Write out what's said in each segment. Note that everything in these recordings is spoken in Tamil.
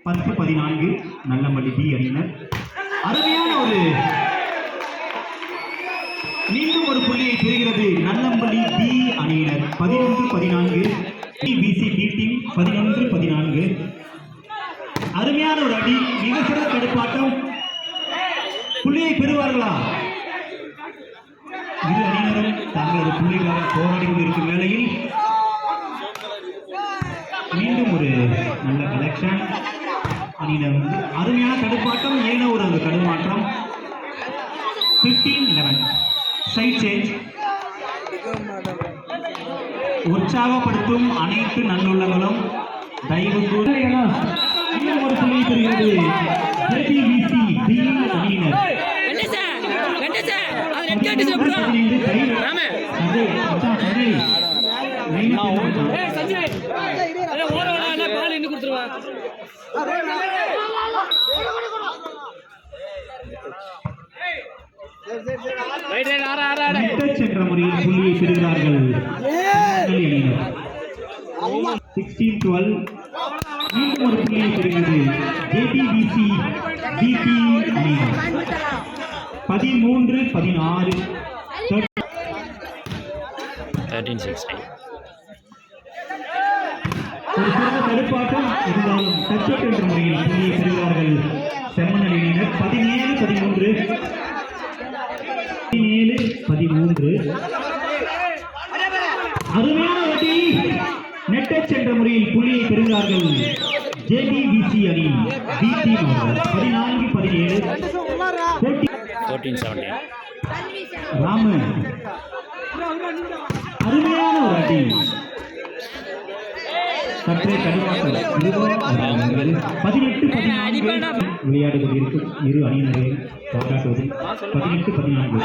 10-14 நல்லம்பள்ளி பி அணியினர். அருமையான ஒரு மீண்டும் ஒரு புள்ளியை பெறுகிறது நல்லம்பள்ளி பி அணியினர். 11-14 பிசி பி டீம் 11-14. அருமையான ஒரு அடி, மிக சிறந்த தடுப்பாட்டம். புள்ளியை பெறுவார்களா? இரு அணியினரும் தங்களது புள்ளிக்காக போராடி கொண்டிருக்கும் வேளையில் மீண்டும் ஒரு நல்ல கலெக்ஷன். அணியினர் அருமையான தடுப்பாட்டம். ஏனோ ஒரு அந்த தடுமாற்றம். 15-11 சைட் சேஞ்ச். உற்சாகப்படுத்தும் அனைத்து நல்லுள்ளங்களும் தயவு கூற இன்னும் ஒரு புள்ளி பெறுகிறது ஜேபிவிசி பி அணியினர். சென்ற முறையில் புள்ளியை பெறுகிறார்கள் 16-12. மீண்டும் ஒரு புள்ளியை பெறுகிறது ஜேபிவிசி பிடி அணியினர். 13-16 13-16. ஒரு சிறந்த தடுப்பாட்டம் இருந்தாலும் டச்சப் என்ற முறையில் புள்ளியை பெறுகிறார்கள் செம்மன் அணியினர். 17-13 அருமையான வட்டி. நெட்டச் என்ற முறையில் புள்ளியை பெறுகிறார்கள் ஜேபிவிசி அணி பி டீம். 14-17 14-17 ராமன். அருமையான ஒரு அடி, சற்றே தடுமாற்றம். 18-14 விளையாடி கொண்டிருக்கும் இரு அணியினரையும் பாராட்டுவது. 18-14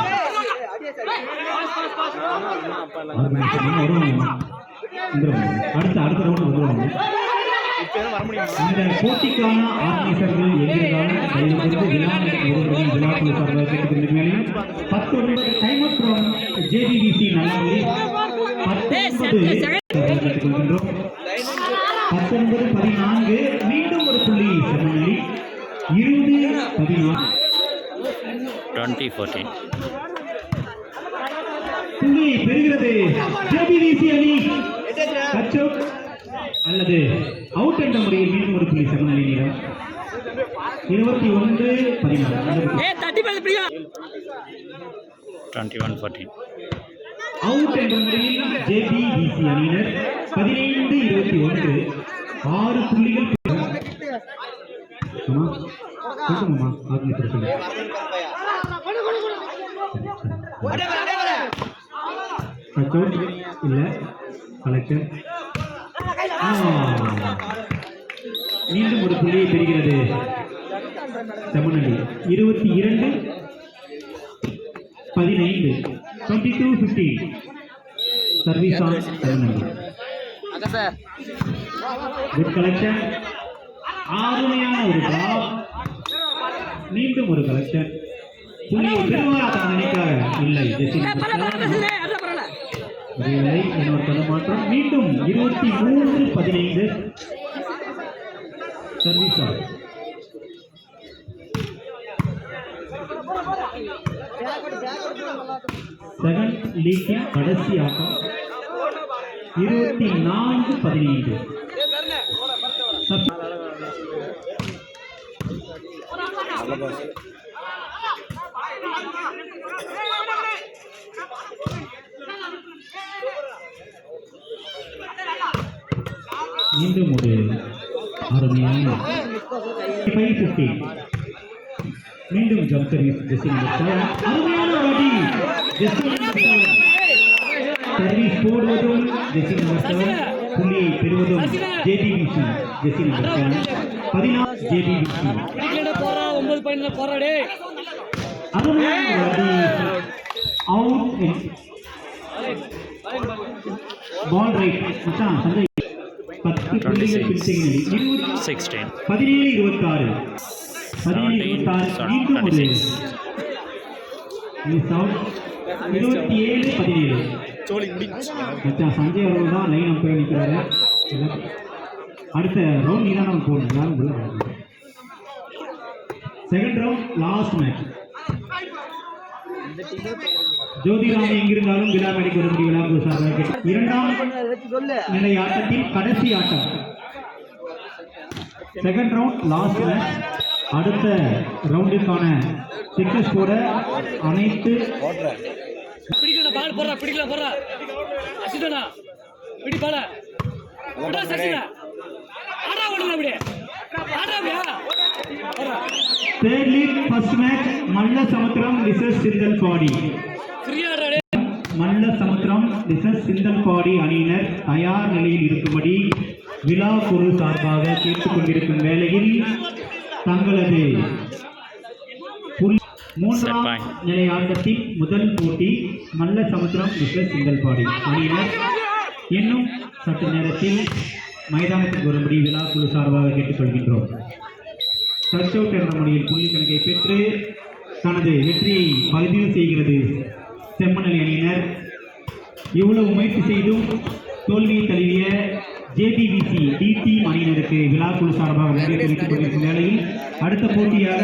அடுத்த ரவுண்ட் வந்துடுவாங்க. இந்த போட்டிக்கான ஆர்கனைசர்கள் எங்கிருந்தாலும் மேலையும் 19 டைம் அவுட் ஃப்ரம் ஜேபிவிசி நல்லபடி 19-14. மீண்டும் ஒரு புள்ளி செம்மணி 20-14 20-14 புள்ளியை பெறுகிறது ஜேபிவிசி அணி. அல்லது அவுட் என்ற முறையில் மீண்டும் ஒரு புள்ளி செம்மணி நேரம். 21-14 அவுட் என்ற முறையில் ஜேபிவிசி அணியினர். 15-21 6 புள்ளிகள். இல்ல கலெக்டர் மீண்டும் ஒரு புள்ளியை பெறுகிறது Chemmani. 22-15 22-15 service on Chemmani. Good collection. அருமையான ஒரு டிராப். மீண்டும் ஒரு கலெக்ஷன். புள்ளியை பெறுவாரா நினைக்காக இல்லை. என்னோட தடுமாற்றம். மீண்டும் 23-15 சர்வீஸ் ஆன். செகண்ட் லீக்கின் கடைசி ஆட்டம். 24-15 மீண்டும் ஒரு அருமையான 5-15 மீண்டும் ஜம்ப் சர்வீஸ் ஜெஸ்ஸிங். அருமையான அடி சர்வீஸ் போடுவதும் ஜெஸ்ஸிங் புள்ளியை பெறுவதும் ஜேபிவிசி ஜெஸ்ஸிங் 14 ஜேபிவிசி. அருமையான அடி அவுட். பால் ரைட் மச்சான் சஞ்சய். 10 புள்ளிகள் பிடித்தீங்க. 17-26 மீண்டும் ஒரு மிஸ் அவுட். 27-17 மச்சான் சஞ்சய் அவர்கள் தான் லைன் அம்பையர் நிற்கிறாரு. அடுத்த ரவுண்ட் நீ தான் நம்ம போகணும். யாரும் உள்ள second round last match. Jothiram எங்கிருந்தாலும் விழா மேடைக்கு வரும்படி விழாக்குழு சார்பாக கேட்டு இரண்டாம் நிலை ஆட்டத்தில் கடைசி ஆட்டம். Second round last match. அடுத்த ரவுண்டிற்கான சிக்ஸஸ் போட அனைத்து third league first match மல்ல சமுத்திரம் vs சிந்தல்பாடி. மல்ல சமுத்திரம் vs சிந்தல்பாடி அணியினர் தயார் நிலையில் இருக்கும்படி விழா குழு சார்பாக கேட்டுக்கொண்டிருக்கும் வேளையில் தங்களது மூன்றாம் நிலை ஆட்டத்தின் முதல் போட்டி மல்ல சமுத்திரம் vs சிந்தல்பாடி அணியினர் இன்னும் சற்று நேரத்தில் மைதானத்துக்கு வரும்படி விழா குழு சார்பாக கேட்டுக்கொள்கின்றோம். டச் அவுட் என்ற முறையில் புள்ளி கணக்கை பெற்று தனது வெற்றியை பதிவு செய்கிறது செம்மணல் அணியினர். இவ்வளவு முயற்சி செய்தும் தோல்வியை தழுவிய JBVC D டீம் அணியினருக்கு விழா குழு சார்பாக நன்றி தெரிவித்துக் கொண்டிருக்கும் வேளையில் அடுத்த போட்டியாக